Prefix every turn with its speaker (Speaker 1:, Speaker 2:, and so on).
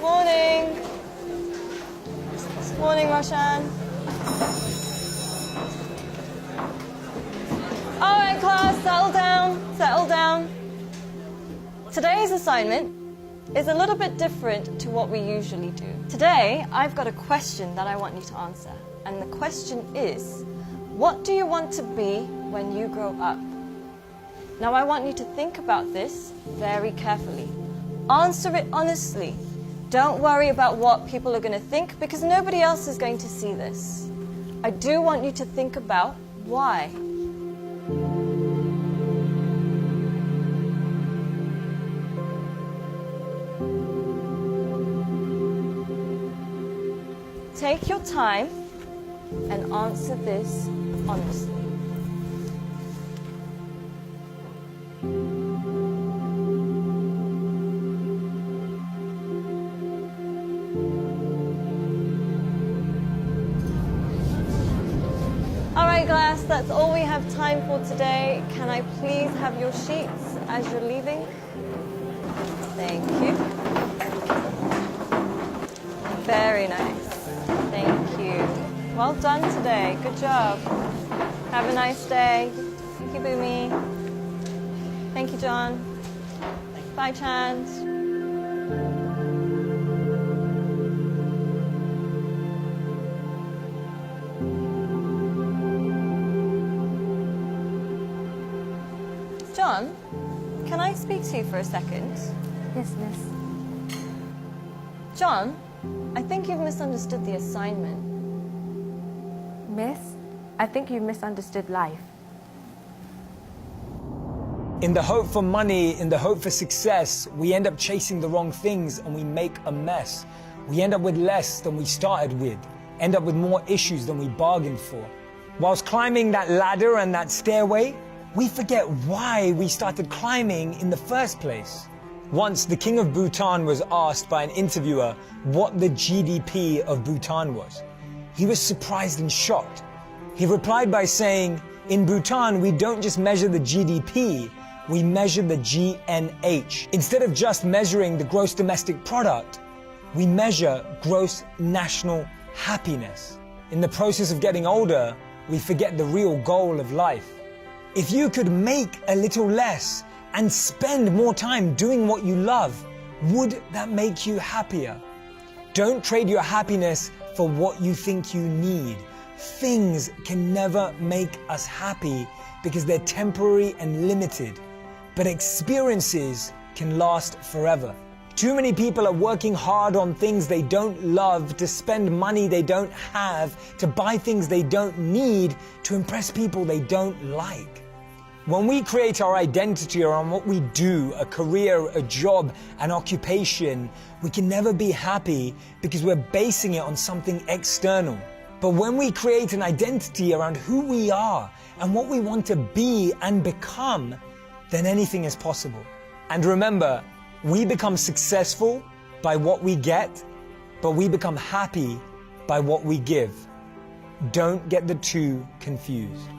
Speaker 1: Morning. Morning, Roshan. All right, class, settle down, settle down. Today's assignment is a little bit different to what we usually do. Today, I've got a question that I want you to answer. And the question is, what do you want to be when you grow up? Now, I want you to think about this very carefully. Answer it honestly. Don't worry about what people are going to think, because nobody else is going to see this. I do want you to think about why. Take your time and answer this honestly. All right, class, that's all we have time for today. Can I please have your sheets as you're leaving? Thank you. Very nice. Thank you. Well done today. Good job. Have a nice day. Thank you, Boomy. Thank you, John. Bye, Chand. John, can I speak to you for a second?
Speaker 2: Yes, miss.
Speaker 1: John, I think you've misunderstood the assignment.
Speaker 2: Miss, I think you misunderstood life.
Speaker 3: In the hope for money, in the hope for success, we end up chasing the wrong things and we make a mess. We end up with less than we started with, end up with more issues than we bargained for. Whilst climbing that ladder and that stairway, we forget why we started climbing in the first place. Once, the king of Bhutan was asked by an interviewer what the GDP of Bhutan was. He was surprised and shocked. He replied by saying, in Bhutan, we don't just measure the GDP, we measure the GNH. Instead of just measuring the gross domestic product, we measure gross national happiness. In the process of getting older, we forget the real goal of life. If you could make a little less and spend more time doing what you love, would that make you happier? Don't trade your happiness for what you think you need. Things can never make us happy because they're temporary and limited, but experiences can last forever. Too many people are working hard on things they don't love, to spend money they don't have, to buy things they don't need, to impress people they don't like. When we create our identity around what we do, a career, a job, an occupation, we can never be happy because we're basing it on something external. But when we create an identity around who we are and what we want to be and become, then anything is possible. And remember, we become successful by what we get, but we become happy by what we give. Don't get the two confused.